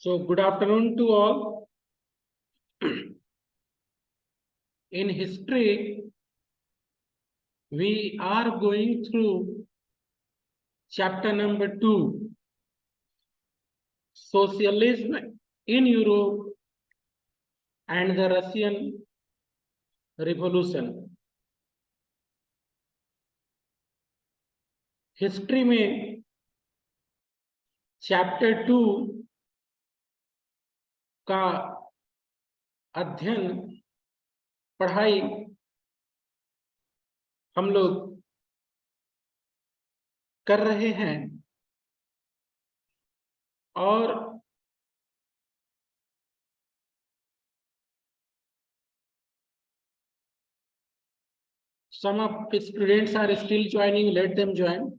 So, good afternoon to all. In history, we are going through chapter number 2, Socialism in Europe and the Russian Revolution. History में chapter 2 का अध्ययन पढ़ाई हम लोग कर रहे हैं और some of the students are still joining. Let them join.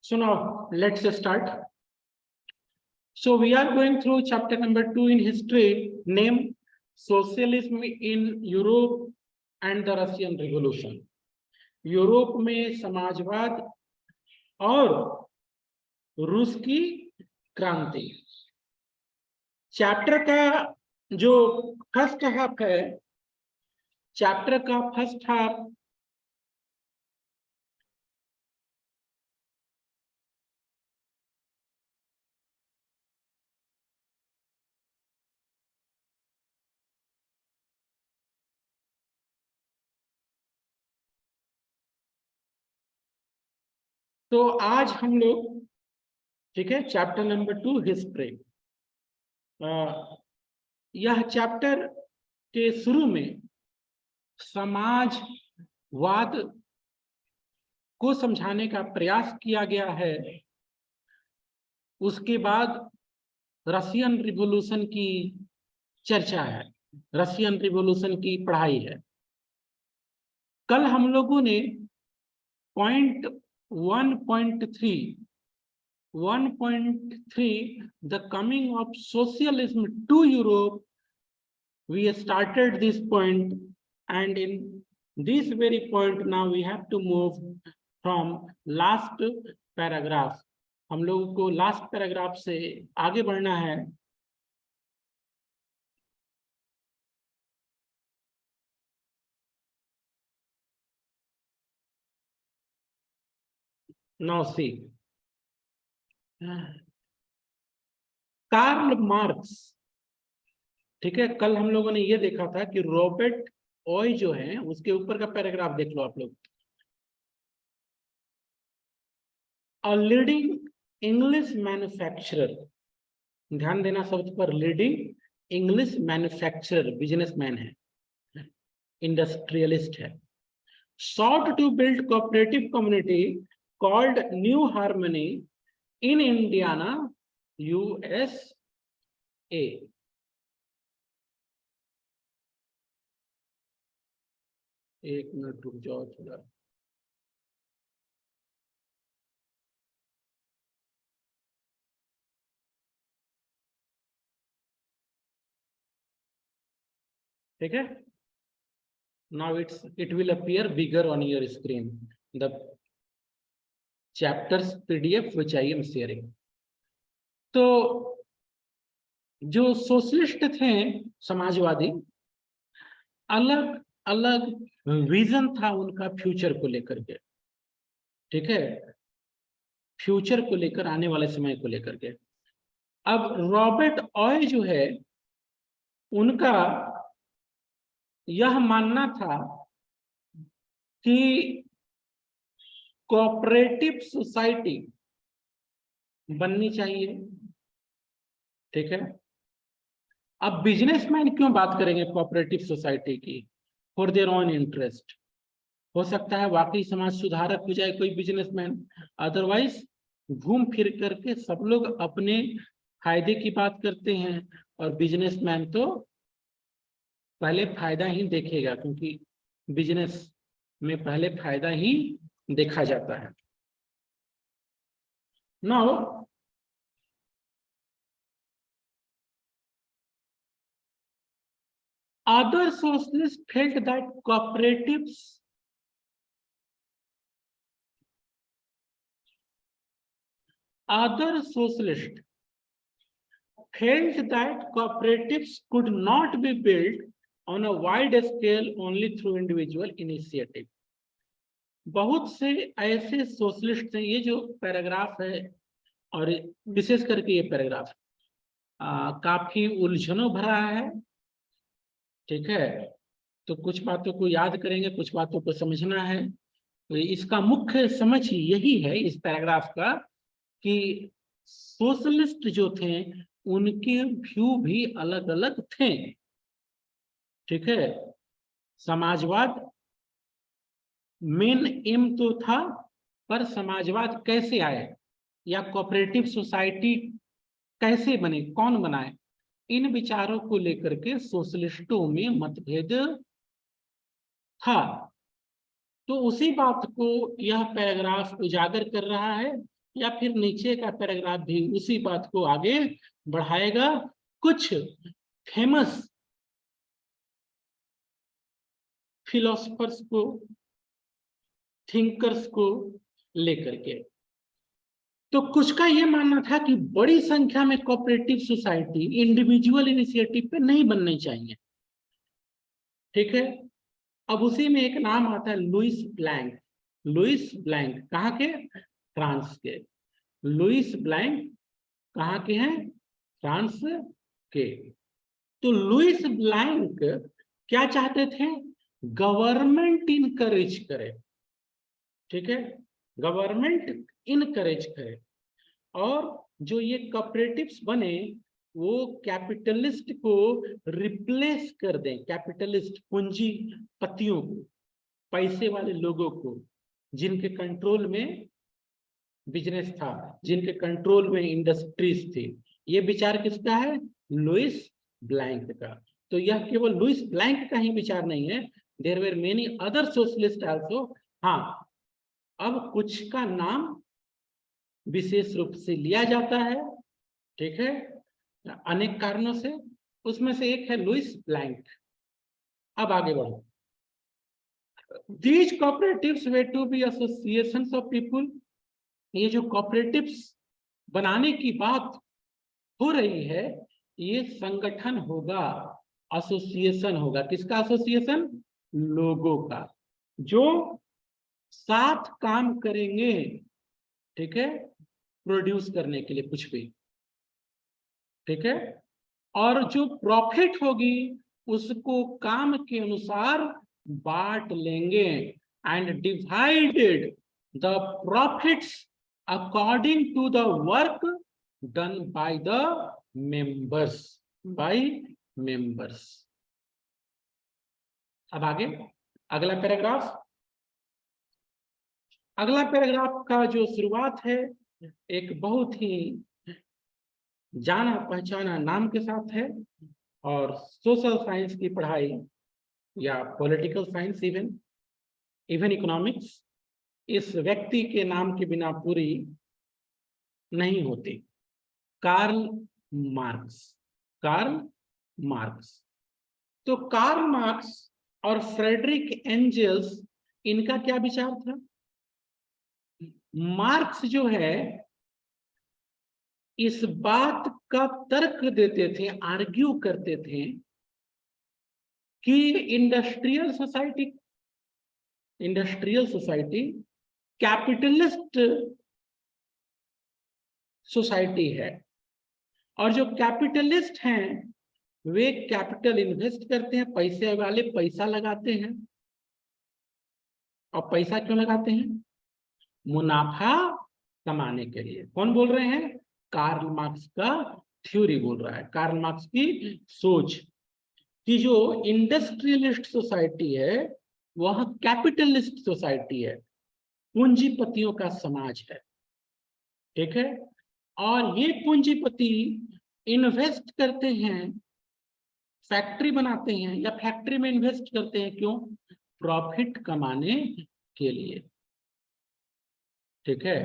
So now let's start. So we are going through chapter number 2 in history, named Socialism in Europe and the Russian Revolution. Europe में समाजवाद और रूस की क्रांति। Chapter का जो first half है, chapter का फर्स्ट हाफ तो आज हम लोग, ठीक है, चैप्टर नंबर 2 हिस्ट्री। यह चैप्टर के शुरू में समाजवाद को समझाने का प्रयास किया गया है। उसके बाद रशियन रिवॉल्यूशन की चर्चा है, रशियन रिवॉल्यूशन की पढ़ाई है। कल हम लोगों ने point 1.3 the coming of socialism to Europe, we started this point, and in this very point now we have to move from last paragraph. हम लोगों को लास्ट पैराग्राफ से आगे बढ़ना है। Now see, कार्ल मार्क्स, ठीक है, कल हम लोगों ने ये देखा था कि रॉबर्ट ऑय जो है उसके ऊपर का पैराग्राफ देख लो आप लोग। अ लीडिंग इंग्लिश मैन्युफैक्चरर, ध्यान देना शब्द पर, लीडिंग इंग्लिश मैन्युफैक्चरर, बिजनेसमैन है, इंडस्ट्रियलिस्ट है, sought to build cooperative community called New Harmony in Indiana, USA. एक मिनट रुक जाओ थोड़ा। ठीक है, now it will appear bigger on your screen, the chapters PDF which I am sharing. तो जो सोशलिस्ट थे, समाजवादी, अलग अलग विजन था उनका फ्यूचर को लेकर के, ठीक है, फ्यूचर को लेकर, आने वाले समय को लेकर के। अब रॉबर्ट ऑय जो है, उनका यह मानना था कि कोऑपरेटिव सोसाइटी बननी चाहिए ठीक है। अब बिजनेसमैन क्यों बात करेंगे कोऑपरेटिव सोसाइटी की? For their own interest. हो सकता है वाकई समाज सुधारक हो जाए कोई बिजनेसमैन, अदरवाइज घूम फिर करके सब लोग अपने फायदे की बात करते हैं, और बिजनेसमैन तो पहले फायदा ही देखेगा, क्योंकि बिजनेस में पहले फायदा ही देखा जाता है। Now other socialists felt that cooperatives other socialists felt that cooperatives could not be built on a wide scale only through individual initiative. बहुत से ऐसे सोशलिस्ट हैं, ये जो पैराग्राफ है और विशेष करके ये पैराग्राफ काफी उलझनों भरा है, ठीक है। तो कुछ बातों को याद करेंगे, कुछ बातों को समझना है। तो इसका मुख्य समझ यही है इस पैराग्राफ का कि सोशलिस्ट जो थे उनके व्यू भी अलग अलग थे, ठीक है। समाजवाद मेन एम तो था, पर समाजवाद कैसे आए या कोऑपरेटिव सोसाइटी कैसे बने, कौन बनाए, इन विचारों को लेकर के सोशलिस्टों में मतभेद था। तो उसी बात को यह पैराग्राफ उजागर कर रहा है, या फिर नीचे का पैराग्राफ भी उसी बात को आगे बढ़ाएगा। कुछ फेमस फिलोसफर्स को, थिंकर्स को लेकर के। तो कुछ का यह मानना था कि बड़ी संख्या में कोऑपरेटिव सोसाइटी इंडिविजुअल इनिशिएटिव पे नहीं बननी चाहिए, ठीक है। अब उसी में एक नाम आता है लुइस ब्लैंक। लुइस ब्लैंक कहाँ के? फ्रांस के। लुइस ब्लैंक कहाँ के हैं? फ्रांस के। तो लुइस ब्लैंक क्या चाहते थे? गवर्नमेंट इनकरेज करे, ठीक है, गवर्नमेंट इनकरेज करे, और जो ये कोऑपरेटिव्स बने वो कैपिटलिस्ट को रिप्लेस कर दें, कैपिटलिस्ट पूंजीपतियों को, पैसे वाले लोगों को, जिनके कंट्रोल में बिजनेस था, जिनके कंट्रोल में इंडस्ट्रीज थी। ये विचार किसका है? लुइस ब्लैंक का। तो यह केवल लुइस ब्लैंक का ही विचार नहीं है, there were many other socialist also. हाँ, अब कुछ का नाम विशेष रूप से लिया जाता है, ठीक है, अनेक कारणों से। उसमें से एक है लुइस ब्लैंक। अब आगे बढ़ो। These cooperatives were to be associations of people। ये जो कॉपरेटिव्स बनाने की बात हो रही है, ये संगठन होगा, एसोसिएशन होगा। किसका एसोसिएशन? लोगों का, जो साथ काम करेंगे, ठीक है, प्रोड्यूस करने के लिए कुछ भी, ठीक है। और जो प्रॉफिट होगी उसको काम के अनुसार बांट लेंगे, and divided the profits according to the work done by the members, by members. अब आगे अगला पैराग्राफ। अगला पैराग्राफ का जो शुरुआत है एक बहुत ही जाना पहचाना नाम के साथ है, और सोशल साइंस की पढ़ाई या पॉलिटिकल साइंस, इवन इकोनॉमिक्स, इस व्यक्ति के नाम के बिना पूरी नहीं होती। Karl Marx. Karl Marx. तो कार्ल मार्क्स और फ्रेडरिक एंजल्स, इनका क्या विचार था? मार्क्स जो है इस बात का तर्क देते थे, आर्ग्यू करते थे कि इंडस्ट्रियल सोसाइटी कैपिटलिस्ट सोसाइटी है, और जो कैपिटलिस्ट हैं वे कैपिटल इन्वेस्ट करते हैं, पैसे वाले पैसा लगाते हैं। और पैसा क्यों लगाते हैं? मुनाफा कमाने के लिए। कौन बोल रहे हैं? कार्ल मार्क्स का थ्योरी बोल रहा है, कार्ल मार्क्स की सोच, कि जो इंडस्ट्रियलिस्ट सोसाइटी है वह कैपिटलिस्ट सोसाइटी है, पूंजीपतियों का समाज है। ठीक है, और ये पूंजीपति इन्वेस्ट करते हैं, फैक्ट्री बनाते हैं या फैक्ट्री में इन्वेस्ट करते हैं, क्यों? प्रॉफिट कमाने के लिए। ठीक है,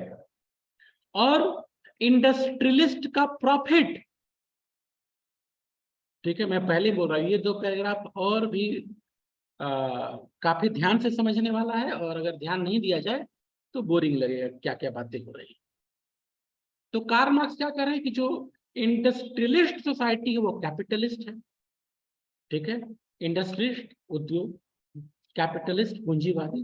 और इंडस्ट्रियलिस्ट का प्रॉफिट, ठीक है, मैं पहले बोल रहा हूं, ये दो पैराग्राफ और भी काफी ध्यान से समझने वाला है, और अगर ध्यान नहीं दिया जाए तो बोरिंग लगेगा, क्या क्या बातें हो रही। तो कार्ल मार्क्स क्या कर रहे हैं कि जो इंडस्ट्रियलिस्ट सोसाइटी है वो कैपिटलिस्ट है। ठीक है, इंडस्ट्रियलिस्ट उद्योग, कैपिटलिस्ट पूंजीवादी।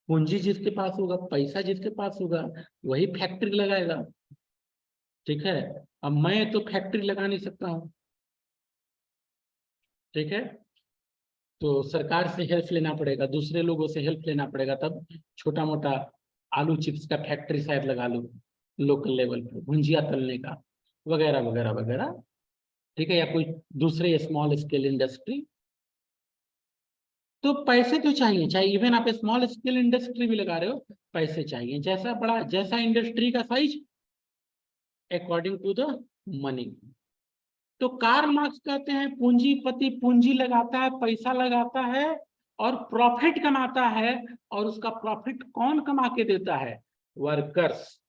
पूंजी जिसके पास होगा, पैसा जिसके पास होगा, वही फैक्ट्री लगाएगा। ठीक है, अब मैं तो फैक्ट्री लगा नहीं सकता हूं। ठीक है, तो सरकार से हेल्प लेना पड़ेगा, दूसरे लोगों से हेल्प लेना पड़ेगा, तब छोटा मोटा आलू चिप्स का फैक्ट्री शायद लगा लो लोकल लेवल पर, भुंजिया तलने का, वगैरह वगैरह वगैरह। ठीक है, या कोई दूसरे स्मॉल स्केल इंडस्ट्री। तो पैसे तो चाहिए, चाहे इवन आप स्मॉल स्केल इंडस्ट्री भी लगा रहे हो, पैसे चाहिए। जैसा बड़ा, जैसा इंडस्ट्री का size, according to the money. तो कार्ल मार्क्स कहते हैं पूंजीपति पूंजी लगाता है, पैसा लगाता है और प्रॉफिट कमाता है, और उसका प्रॉफिट कौन कमा के देता है? वर्कर्स।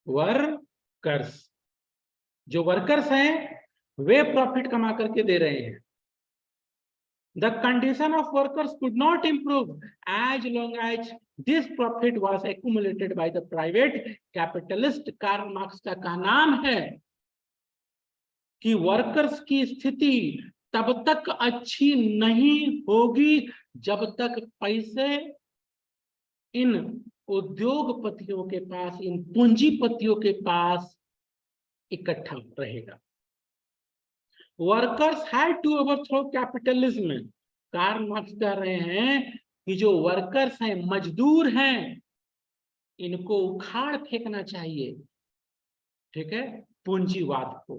वर्कर्स, जो वर्कर्स हैं वे प्रॉफिट कमा करके दे रहे हैं। The condition of workers could not improve as long as this profit was accumulated by the private capitalist. Karl Marx का कहना है कि वर्कर्स की स्थिति तब तक अच्छी नहीं होगी जब तक पैसे इन उद्योगपतियों के पास, इन पूंजीपतियों के पास इकट्ठा रहेगा। Workers had to overthrow capitalism. Karl Marx कह रहे हैं कि जो वर्कर्स हैं, मजदूर हैं, इनको उखाड़ फेंकना चाहिए। ठीक है, पूंजीवाद को,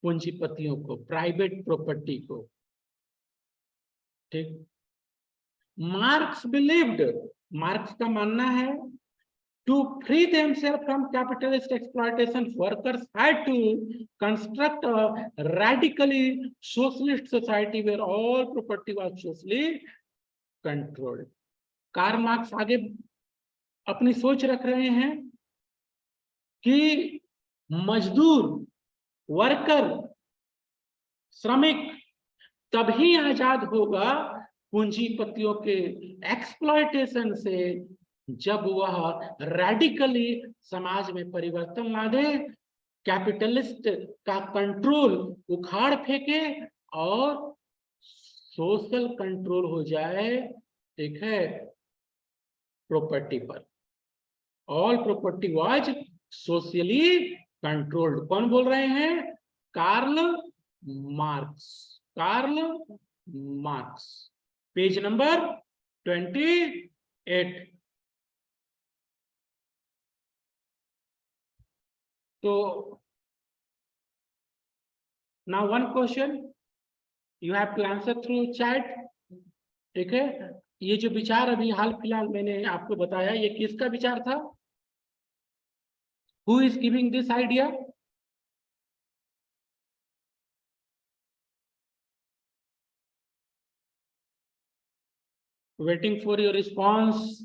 पूंजीपतियों को, प्राइवेट प्रॉपर्टी को। ठीक, मार्क्स बिलीव्ड, मार्क्स का मानना है, to free themselves from capitalist exploitation, workers had to construct a radically socialist society where all property was socially controlled. Karl Marx आगे अपनी सोच रख रहे हैं कि मजदूर, वर्कर, श्रमिक तभी आजाद होगा पूंजीपतियों के एक्सप्लॉयटेशन से, जब वह रेडिकली समाज में परिवर्तन ला दे, कैपिटलिस्ट का कंट्रोल उखाड़ फेंके और सोशल कंट्रोल हो जाए। ठीक है, प्रॉपर्टी पर। All property was socially controlled. कौन बोल रहे हैं? Karl Marx. Karl Marx, page number 28। तो now one question you have to answer through chat. ठीक है, ये जो विचार अभी हाल फिलहाल मैंने आपको बताया, ये किसका विचार था? Who is giving this idea? Waiting for your response.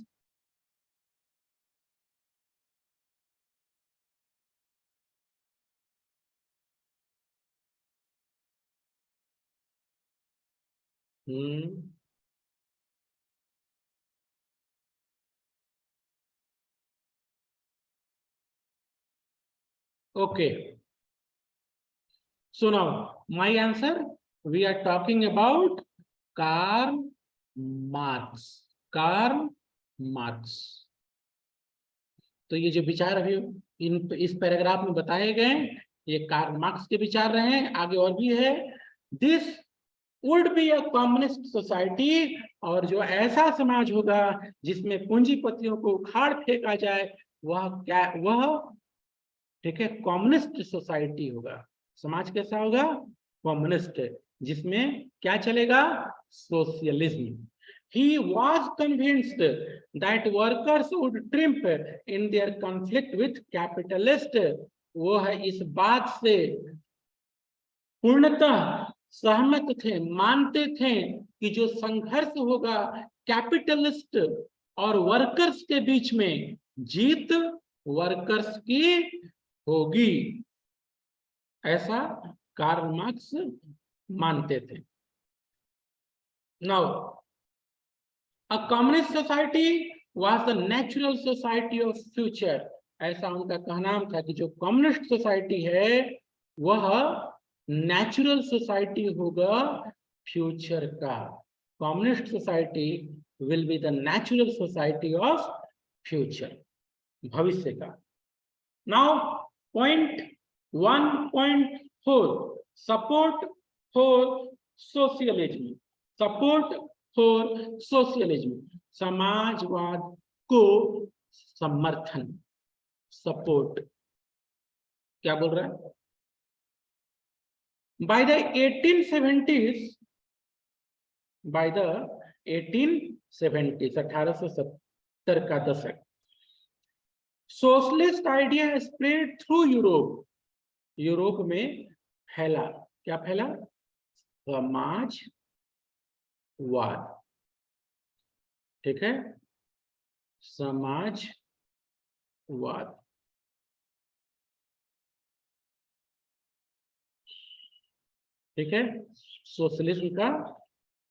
Okay. So now my answer, we are talking about Karl Marx. Karl Marx. तो ये जो विचार अभी इस पैराग्राफ में बताए गए, ये कार्ल मार्क्स के विचार रहे हैं। आगे और भी है, this would be a communist society, और जो ऐसा समाज होगा जिसमें पूंजीपतियों को उखाड़ फेंका जाए, वह क्या? वह ठीक है, कम्युनिस्ट सोसाइटी होगा। समाज कैसा होगा? कम्युनिस्ट, जिसमें क्या चलेगा? Socialism. He was convinced that workers would triumph in their conflict with capitalists. वो है इस बात से पूर्णतः सहमत थे, मानते थे कि जो संघर्ष होगा कैपिटलिस्ट और वर्कर्स के बीच में, जीत वर्कर्स की होगी, ऐसा कार्ल मार्क्स मानते थे। Now A communist society was the natural society of future. ऐसा उनका कहना था कि जो कम्युनिस्ट सोसाइटी है वह नेचुरल सोसाइटी होगा फ्यूचर का। Communist society will be the natural society of future, भविष्य का। Now point 1.4, support for socialism. Support for socialism, समाजवाद को समर्थन, सपोर्ट। क्या बोल रहा है? By the 1870s, by the 1870s, 1870 का दशक, socialist idea spread through Europe. Europe में फैला, क्या फैला? समाजवाद, ठीक है, समाजवाद। ठीक है, सोशलिज्म का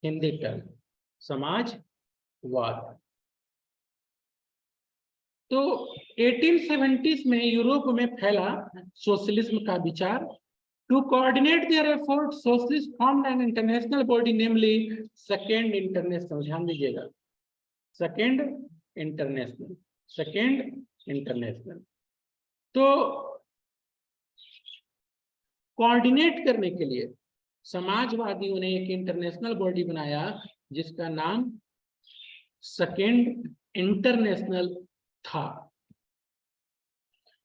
हिंदी टर्म समाजवाद। तो 1870s में यूरोप में फैला सोशलिज्म का विचार। To coordinate their effort, socialist formed an international body, namely second international. ध्यान दीजिएगा, सेकेंड इंटरनेशनल, सेकेंड इंटरनेशनल। तो कोऑर्डिनेट करने के लिए समाजवादियों ने एक इंटरनेशनल बॉडी बनाया जिसका नाम सेकेंड इंटरनेशनल था।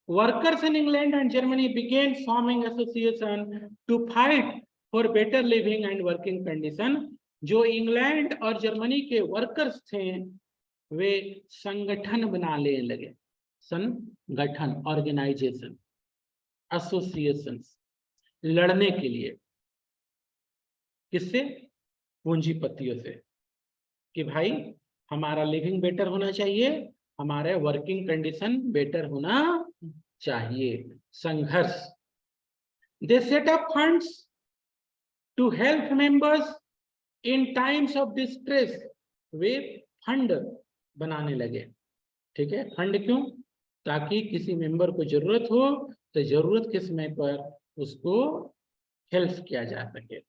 Workers in England and Germany began forming association to fight for better living and working condition. जो इंग्लैंड और जर्मनी के वर्कर्स थे वे संगठन बनाने लगे, संगठन, ऑर्गेनाइजेशन, एसोसिएशंस, लड़ने के लिए। किससे? पूंजीपतियों से, कि भाई हमारा लिविंग बेटर होना चाहिए, हमारे वर्किंग कंडीशन बेटर होना चाहिए। संघर्ष। They set up funds to help members in times of distress. वे फंड बनाने लगे, ठीक है। फंड क्यों? ताकि किसी मेंबर को जरूरत हो तो जरूरत के समय पर उसको हेल्प किया जा सके।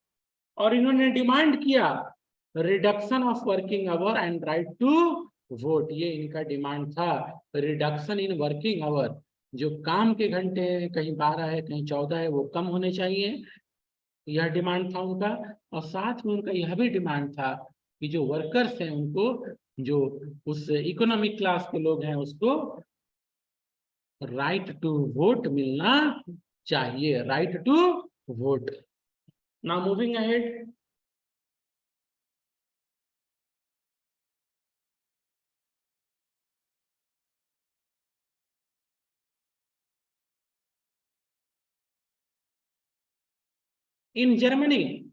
और इन्होंने डिमांड किया reduction of working hour and right to vote. ये इनका डिमांड था, रिडक्शन इन वर्किंग आवर। जो काम के घंटे कहीं 12 है कहीं 14 है वो कम होने चाहिए, यह डिमांड था उनका। और साथ में उनका यह भी डिमांड था कि जो वर्कर्स हैं उनको, जो उस इकोनॉमिक क्लास के लोग हैं उसको राइट टू वोट मिलना चाहिए, right to vote. Now moving ahead, in Germany,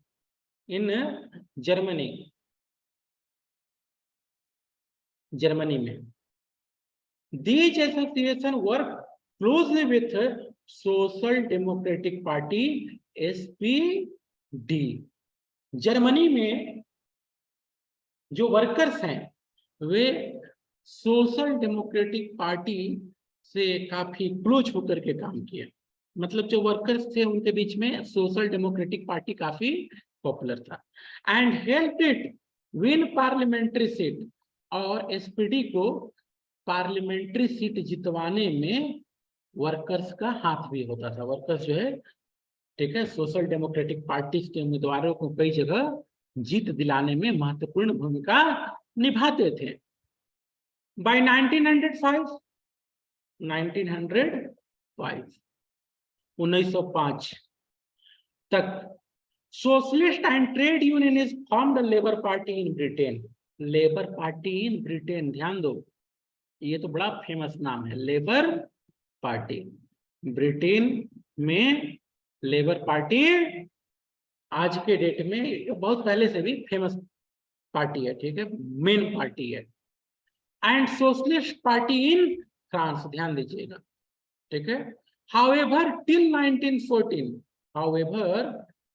Germany में these association work closely with Social Democratic Party SPD। Germany में जो वर्कर्स हैं वे सोशल डेमोक्रेटिक पार्टी से काफी क्लोज होकर के काम किए। मतलब जो वर्कर्स थे उनके बीच में सोशल डेमोक्रेटिक पार्टी काफी पॉपुलर था। And help it win parliamentary seat, और एसपीडी को पार्लियामेंट्री सीट जितवाने में वर्कर्स का हाथ भी होता था। वर्कर्स जो है, ठीक है, सोशल डेमोक्रेटिक पार्टी के उम्मीदवारों को कई जगह जीत दिलाने में महत्वपूर्ण भूमिका निभाते थे। बाय 1905 1905 तक socialist and trade union is formed labour party in Britain. Labour party in Britain, ध्यान दो, ये तो बड़ा फेमस नाम है, लेबर पार्टी। ब्रिटेन में लेबर पार्टी आज के डेट में बहुत पहले से भी फेमस पार्टी है, ठीक है, मेन पार्टी है। And socialist party in France, ध्यान दीजिएगा, ठीक है। हाउएवर टिल 1914, हाउएवर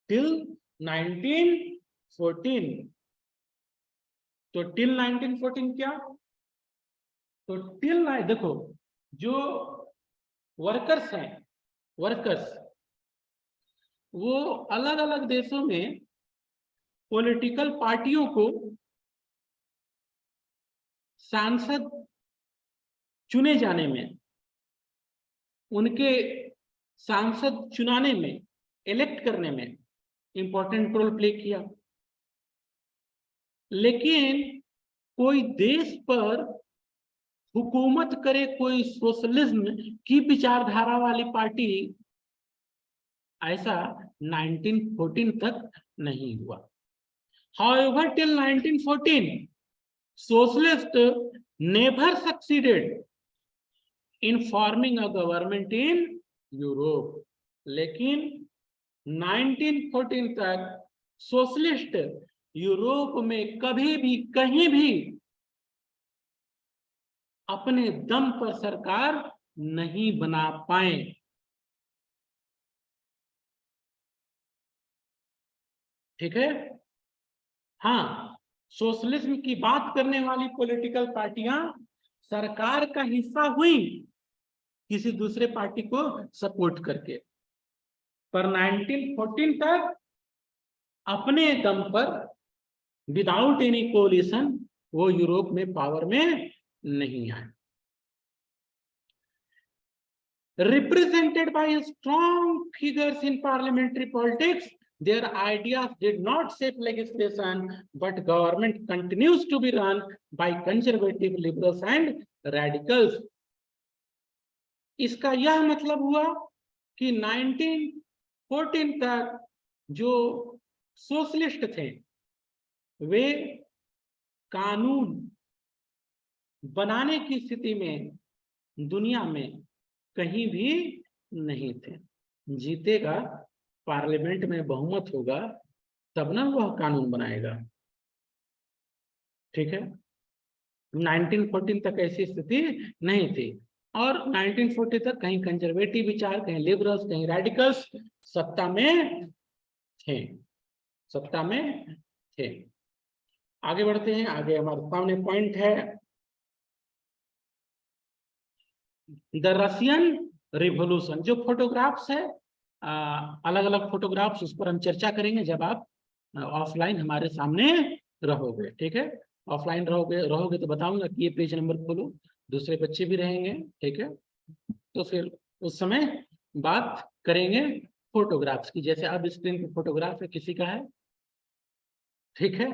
टिल 1914, तो टिल 1914 क्या, तो टिल, देखो जो वर्कर्स हैं, वर्कर्स वो अलग अलग देशों में पॉलिटिकल पार्टियों को सांसद चुने जाने में, उनके सांसद चुनाने में, इलेक्ट करने में इंपॉर्टेंट रोल प्ले किया। लेकिन कोई देश पर हुकूमत करे कोई सोशलिज्म की विचारधारा वाली पार्टी, ऐसा 1914 तक नहीं हुआ। However, till 1914, socialists never succeeded in forming a government in Europe. लेकिन 1914 तक सोशलिस्ट यूरोप में कभी भी कहीं भी अपने दम पर सरकार नहीं बना पाए। ठीक है, हाँ, सोशलिज्म की बात करने वाली पॉलिटिकल पार्टियां सरकार का हिस्सा हुई किसी दूसरे पार्टी को सपोर्ट करके, पर 1914 तक अपने दम पर विदाउट एनी कोलिशन वो यूरोप में पावर में नहीं आए। Represented by strong figures in parliamentary politics, their ideas did not shape legislation, but government continues to be run by conservative liberals and radicals. इसका यह मतलब हुआ कि 1914 तक जो सोशलिस्ट थे वे कानून बनाने की स्थिति में दुनिया में कहीं भी नहीं थे। जीतेगा, पार्लियामेंट में बहुमत होगा, तब ना वह कानून बनाएगा। ठीक है, 1914 तक ऐसी स्थिति नहीं थी, और 1940 तक कहीं कंजर्वेटिव विचार, कहीं लिबरल्स, कहीं रेडिकल्स सत्ता में थे, सत्ता में थे। आगे बढ़ते हैं, आगे हमारे सामने पॉइंट है द रशियन रिवॉल्यूशन। जो फोटोग्राफ्स है, अलग अलग फोटोग्राफ्स, उस पर हम चर्चा करेंगे जब आप ऑफलाइन हमारे सामने रहोगे। ठीक है, ऑफलाइन रहोगे तो बताऊंगा कि ये पेज नंबर खोलो, दूसरे बच्चे भी रहेंगे। ठीक है, तो फिर उस समय बात करेंगे फोटोग्राफ्स की। जैसे अब स्क्रीन पे फोटोग्राफ है, किसी का है, ठीक है,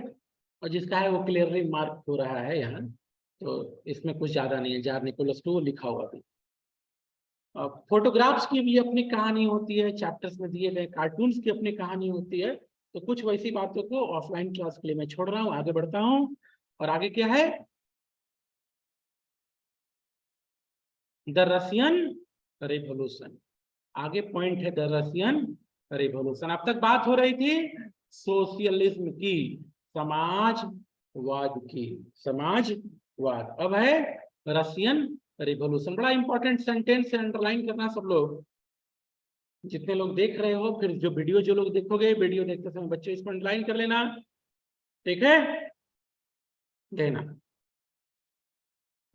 और जिसका है वो क्लियरली मार्क हो रहा है यहाँ, तो इसमें कुछ ज्यादा नहीं है, जार निकोलस 2 लिखा हुआ भी। फोटोग्राफ्स की भी अपनी कहानी होती है, चैप्टर्स में दिए गए कार्टून्स की अपनी कहानी होती है, तो कुछ वैसी बातों को ऑफलाइन क्लास के लिए मैं छोड़ रहा हूँ, आगे बढ़ता हूँ। और आगे क्या है, द रशियन रिवॉल्यूशन। आगे पॉइंट है द रशियन रिवॉल्यूशन। अब तक बात हो रही थी सोशलिज्म की, समाजवाद की, समाजवाद। अब है रशियन रिवॉल्यूशन। बड़ा इंपॉर्टेंट सेंटेंस है, अंडरलाइन करना सब लोग, जितने लोग देख रहे हो, फिर जो वीडियो जो लोग देखोगे, वीडियो देखते समय बच्चों इसको अंडरलाइन कर लेना। ठीक है, देना।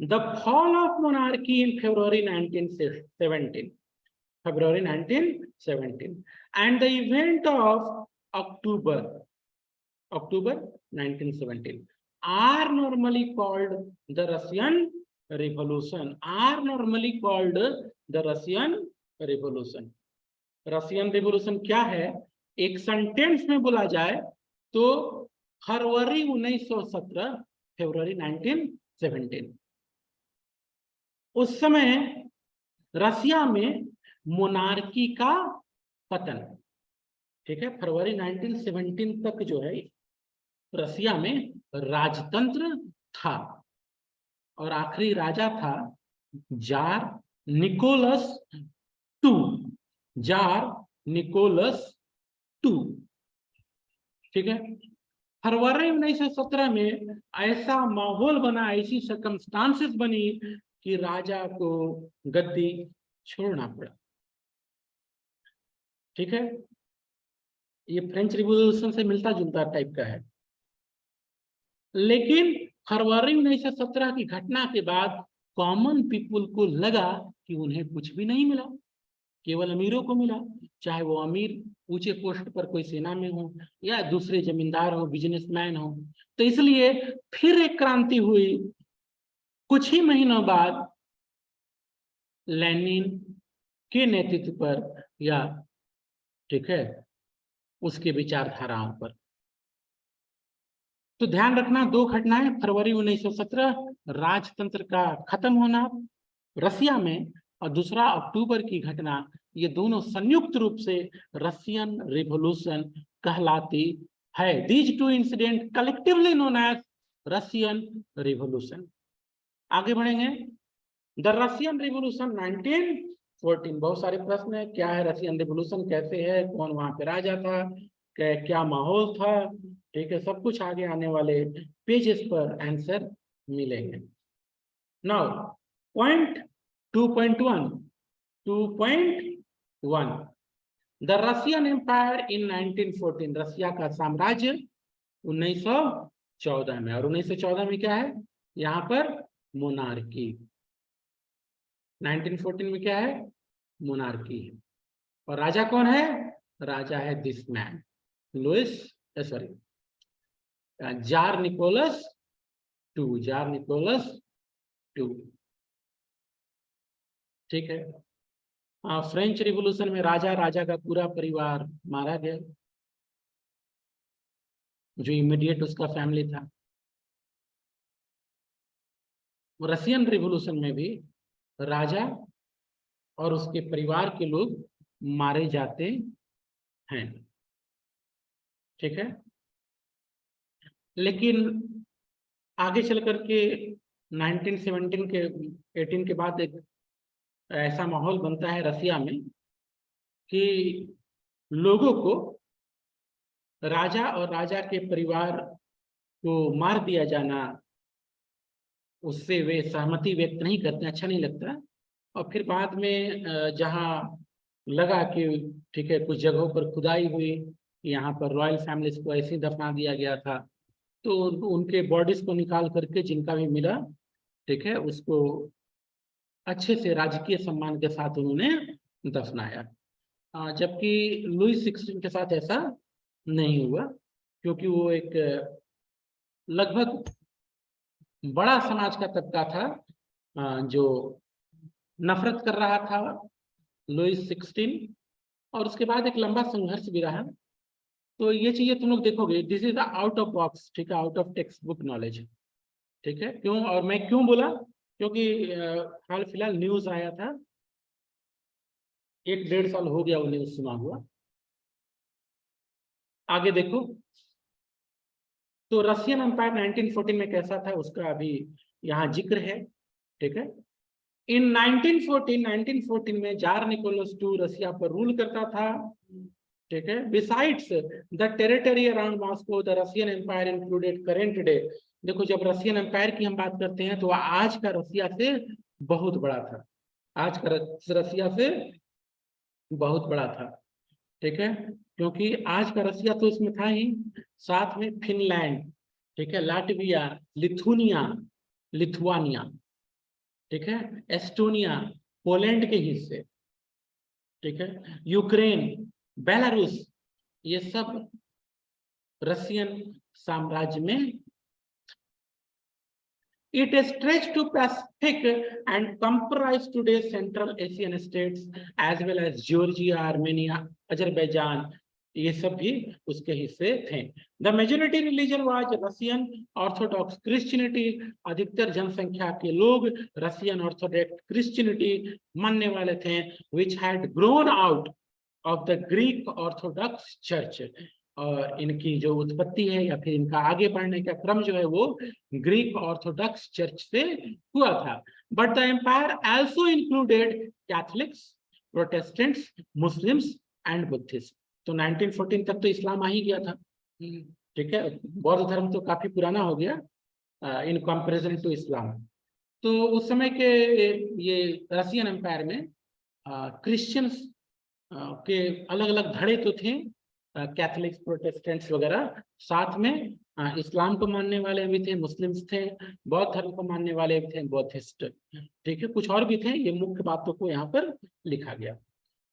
The fall of monarchy in February 1917, February 1917, and the event of October 1917 are normally called the Russian Revolution. Are normally called the Russian Revolution. Russian revolution क्या है, एक सेंटेंस में बोला जाए तो फरवरी 1917, फरवरी 1917, उस समय रशिया में मोनार्की का पतन। ठीक है, फरवरी 1917 तक जो है रसिया में राजतंत्र था और आखिरी राजा था tsar Nicholas two, tsar Nicholas two. ठीक है, फरवरी 1917 में ऐसा माहौल बना, ऐसी सर्कमस्टांसेस बनी कि राजा को गद्दी छोड़ना पड़ा। ठीक है, ये फ्रेंच रिवॉल्यूशन से मिलता जुलता टाइप का है। लेकिन फरवरी 1917 की घटना के बाद कॉमन पीपुल को लगा कि उन्हें कुछ भी नहीं मिला, केवल अमीरों को मिला, चाहे वो अमीर ऊंचे पोस्ट पर कोई सेना में हो या दूसरे जमींदार हो, बिजनेसमैन हो। तो इसलिए फिर एक क्रांति हुई कुछ ही महीनों बाद लेनिन के नेतृत्व पर या ठीक है उसके विचारधाराओं पर। तो ध्यान रखना, दो घटनाएं, फरवरी 1917 राजतंत्र का खत्म होना रसिया में, और दूसरा अक्टूबर की घटना, ये दोनों संयुक्त रूप से रसियन रिवॉल्यूशन कहलाती है। These two incident collectively known as Russian revolution. आगे बढ़ेंगे। द रसियन रिवॉल्यूशन 1914, बहुत सारे प्रश्न है, क्या है रसियन रिवॉल्यूशन, कैसे है, कौन वहां पे राजा था, क्या माहौल था। ठीक है, सब कुछ आगे आने वाले पेजेस पर आंसर मिलेंगे। Now point 2.1 2.1 the Russian empire in 1914, Russia का साम्राज्य 1914 में। और 1914 में क्या है, यहाँ पर मोनार्की। 1914 में क्या है, मोनार्की है। और राजा कौन है, राजा है this man, Louis sorry tsar Nicholas two, tsar Nicholas two. ठीक है, फ्रेंच रिवॉल्यूशन में राजा का पूरा परिवार मारा गया, जो इमीडिएट उसका फैमिली था। रसियन रिवॉल्यूशन में भी राजा और उसके परिवार के लोग मारे जाते हैं। ठीक है, लेकिन आगे चल करके 1917 के 18 के बाद एक ऐसा माहौल बनता है रसिया में कि लोगों को राजा और राजा के परिवार को मार दिया जाना, उससे वे सहमति व्यक्त नहीं करते, अच्छा नहीं लगता। और फिर बाद में जहाँ लगा कि ठीक है कुछ जगहों पर खुदाई हुई, यहाँ पर रॉयल फैमिलीज को ऐसे ही दफना दिया गया था, तो उनके बॉडीज को निकाल करके जिनका भी मिला, ठीक है, उसको अच्छे से राजकीय सम्मान के साथ उन्होंने दफनाया। जबकि लुई 16 के साथ ऐसा नहीं हुआ, क्योंकि वो एक लगभग बड़ा समाज का तबका था जो नफरत कर रहा था लुई 16। और उसके बाद एक लंबा संघर्ष भी रहा। तो ये चीजें तुम लोग देखोगे, this is out of box, ठीक है, out of text book knowledge. ठीक है, क्यों, और मैं क्यों बोला, क्योंकि हाल फिलहाल न्यूज आया था, 1-1.5 साल हो गया वो न्यूज सुना हुआ। आगे देखो, तो रशियन एम्पायर 1914 में कैसा था उसका अभी यहाँ जिक्र है। ठीक है, इन 1914 में जार निकोलस टू रसिया पर रूल करता था। ठीक है, besides the territory around Moscow the Russian empire included current day. देखो, जब रशियन एम्पायर की हम बात करते हैं तो आज का रसिया से बहुत बड़ा था, आज का रसिया से बहुत बड़ा था। ठीक है, क्योंकि आज का रसिया तो इसमें था ही, साथ में फिनलैंड, ठीक है, लाटविया, लिथुनिया, लिथुआनिया, ठीक है, एस्टोनिया, पोलैंड के हिस्से, ठीक है, यूक्रेन, बेलारूस, ये सब रसियन साम्राज्य में। It stretched to Pacific and comprised today's Central Asian states as well as Georgia, Armenia, Azerbaijan, ये सब भी उसके हिस्से थे। The majority religion was Russian Orthodox Christianity, अधिकतर जनसंख्या के लोग रसियन ऑर्थोडॉक्स क्रिश्चियनिटी मानने वाले थे, which had grown out of the Greek Orthodox church. और इनकी जो उत्पत्ति है या फिर इनका आगे बढ़ने का क्रम जो है वो ग्रीक ऑर्थोडॉक्स चर्च से हुआ था। But the empire also included Catholics, Protestants, Muslims and Buddhist. तो 1914 तक तो इस्लाम आ ही गया था, ठीक है। बौद्ध धर्म तो काफी पुराना हो गया इन कंपैरिजन टू इस्लाम। तो उस समय के ये रसियन एम्पायर में क्रिश्चियंस के अलग अलग धड़े तो थे, कैथलिक्स, प्रोटेस्टेंट्स वगैरह, साथ में इस्लाम को मानने वाले भी थे, मुस्लिम्स थे, बौद्ध धर्म को मानने वाले भी थे, बौद्धिस्ट, ठीक है, कुछ और भी थे। ये मुख्य बातों को यहाँ पर लिखा गया।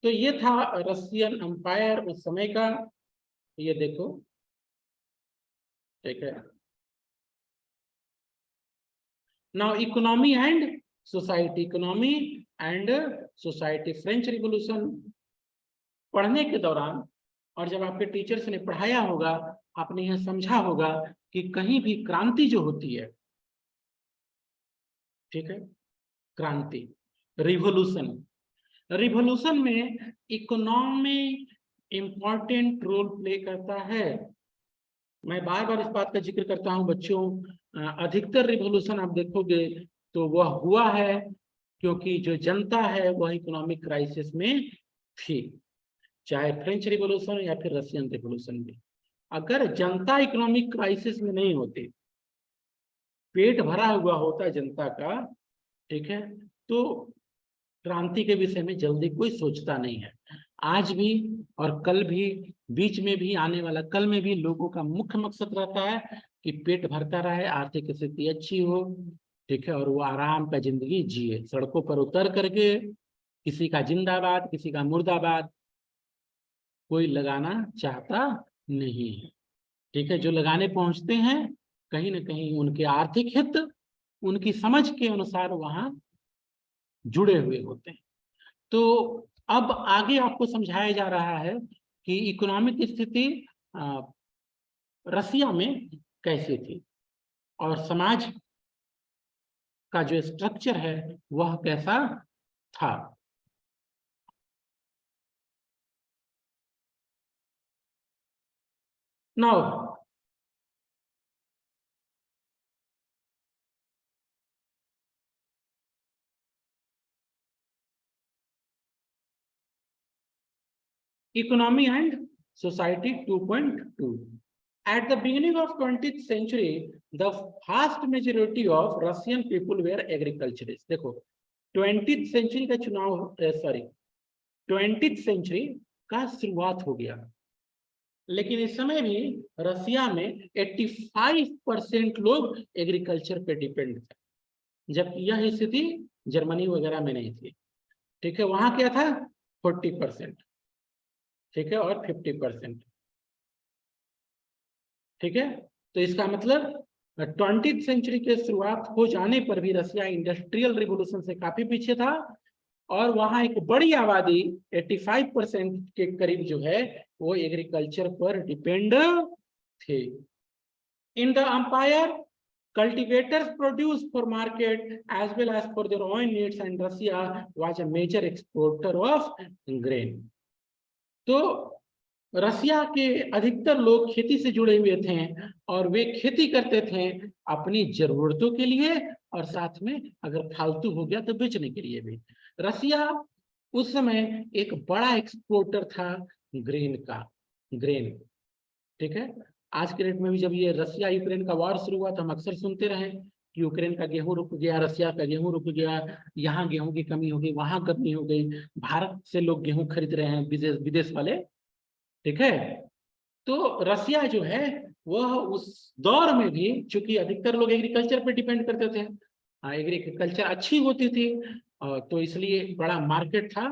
तो ये था रसियन एम्पायर उस समय का। ये देखो, ठीक है। Now economy and society, economy and society. French revolution पढ़ने के दौरान और जब आपके टीचर्स ने पढ़ाया होगा, आपने यह समझा होगा कि कहीं भी क्रांति जो होती है, ठीक है, क्रांति, रिवॉल्यूशन, रिवॉल्यूशन में इकोनॉमी इंपॉर्टेंट रोल प्ले करता है। मैं बार बार इस बात का जिक्र करता हूं बच्चों, अधिकतर रिवॉल्यूशन आप देखोगे तो वह हुआ है क्योंकि जो जनता है वह इकोनॉमिक क्राइसिस में थी, चाहे फ्रेंच रिवॉल्यूशन या फिर रशियन रिवॉल्यूशन भी। अगर जनता इकोनॉमिक क्राइसिस में नहीं होती, पेट भरा हुआ होता जनता का, ठीक है, तो क्रांति के विषय में जल्दी कोई सोचता नहीं है। आज भी और कल भी, बीच में भी, आने वाला कल में भी लोगों का मुख्य मकसद रहता है कि पेट भरता रहे, आर्थिक स्थिति अच्छी हो, ठीक है, और वो आराम का जिंदगी जिए। सड़कों पर उतर करके किसी का जिंदाबाद, किसी का मुर्दाबाद कोई लगाना चाहता नहीं है, ठीक है। जो लगाने पहुंचते हैं कहीं ना कहीं उनके आर्थिक हित उनकी समझ के अनुसार वहां जुड़े हुए होते हैं। तो अब आगे आपको समझाया जा रहा है कि इकोनॉमिक स्थिति रसिया में कैसी थी और समाज का जो स्ट्रक्चर है वह कैसा था। Now economy and society 2.2। At the beginning of 20th century, the vast majority of Russian people were agriculturists। देखो 20th century का चुनाव, सॉरी 20th century का शुरुआत हो गया, लेकिन इस समय भी रसिया में 85% लोग एग्रीकल्चर पे डिपेंड थे, जबकि यह स्थिति जर्मनी वगैरह में नहीं थी, ठीक है। वहां क्या था, 40%, ठीक है, और 50%, ठीक है। तो इसका मतलब 20th सेंचुरी के शुरुआत हो जाने पर भी रसिया इंडस्ट्रियल रिवॉल्यूशन से काफी पीछे था, और वहां एक बड़ी आबादी 85% के करीब जो है वो एग्रीकल्चर पर डिपेंड थे। In the empire, cultivators produce for market as well as for their own needs, and Russia was a major exporter of grain। तो रसिया के अधिकतर लोग खेती से जुड़े हुए थे और वे खेती करते थे अपनी जरूरतों के लिए, और साथ में अगर फालतू हो गया तो बेचने के लिए भी। रसिया उस समय एक बड़ा एक्सपोर्टर था ग्रेन का, ग्रेन, ठीक है। आज के डेट में भी जब ये रसिया यूक्रेन का वॉर शुरू हुआ तो हम अक्सर सुनते रहे कि यूक्रेन का गेहूं रुक गया, रसिया का गेहूं रुक गया, यहाँ गेहूं की कमी हो गई, वहां कमी हो गई, भारत से लोग गेहूं खरीद रहे हैं, विदेश विदेश वाले, ठीक है। तो रसिया जो है वह उस दौर में भी, चूंकि अधिकतर लोग एग्रीकल्चर पर डिपेंड करते थे, एग्रीकल्चर अच्छी होती थी, तो इसलिए बड़ा मार्केट था,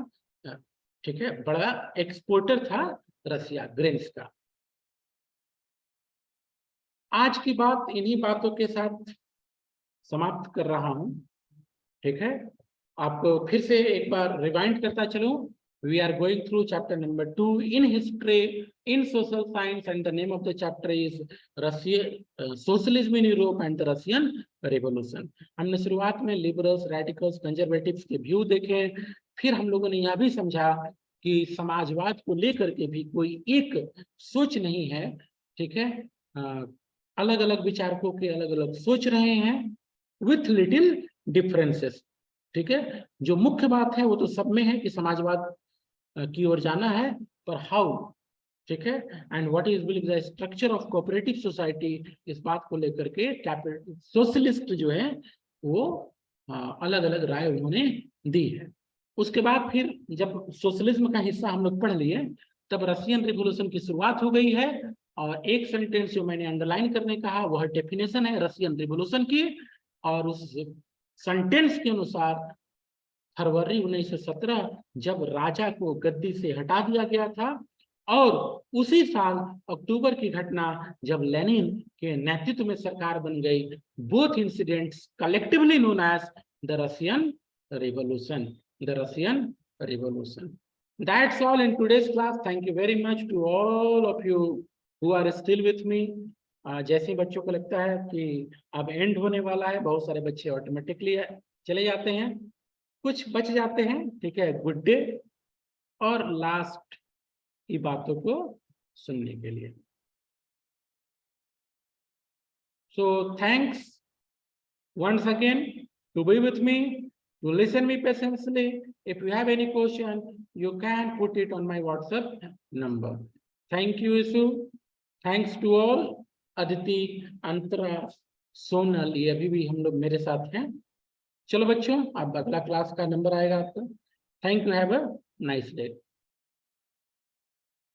ठीक है, बड़ा एक्सपोर्टर था रसिया ग्रेन्स का। आज की बात इन्हीं बातों के साथ समाप्त कर रहा हूं, ठीक है। आपको फिर से एक बार रिवाइंड करता चलूं We are going through chapter number 2 in history, in social science, and the name of the chapter is Socialism in Europe and the Russian Revolution. हमने शुरुआत में लिबरल्स, रेडिकल्स, कंजर्वेटिव्स के व्यू देखे, फिर हम लोगों ने यह भी समझा कि समाजवाद को लेकर के भी कोई एक सोच नहीं है, ठीक है, अलग अलग विचारकों के अलग अलग सोच रहे हैं विथ लिटिल डिफरेंसेस, ठीक है। जो मुख्य बात है वो तो सब में है कि समाजवाद की ओर जाना है, पर हाउ, ठीक है, and what is will the structure of cooperative society, इस बात को लेकर के कैपिटल सोशलिस्ट जो है वो अलग अलग राय उन्होंने दी है। उसके बाद फिर जब सोशलिज्म का हिस्सा हम लोग पढ़ लिए, तब रशियन रिवॉल्यूशन की शुरुआत हो गई है, और एक सेंटेंस जो मैंने अंडरलाइन करने कहा वह डेफिनेशन है रशियन रिवॉल्यूशन की, और उस सेंटेंस के अनुसार फरवरी 1917 जब राजा को गद्दी से हटा दिया गया था, और उसी साल अक्टूबर की घटना जब लेनिन के नेतृत्व में सरकार बन गई, both incidents collectively known as the Russian revolution, the Russian revolution. That's all in today's class. Thank you very much to all of you who are still with me. जैसे बच्चों को लगता है कि अब एंड होने वाला है, बहुत सारे बच्चे ऑटोमेटिकली चले जाते हैं, कुछ बच जाते हैं, ठीक है, गुड डे और लास्ट की बातों को सुनने के लिए। So thanks once again to be with me, to listen me patiently. If you have any question, you can put it on my WhatsApp number. Thank you, Isu. Thanks to all. Aditi, Antara, Sonal, ये अभी भी हम लोग मेरे साथ हैं। चलो बच्चों, अब अगला क्लास का नंबर आएगा आपका। Thank you, have a nice day.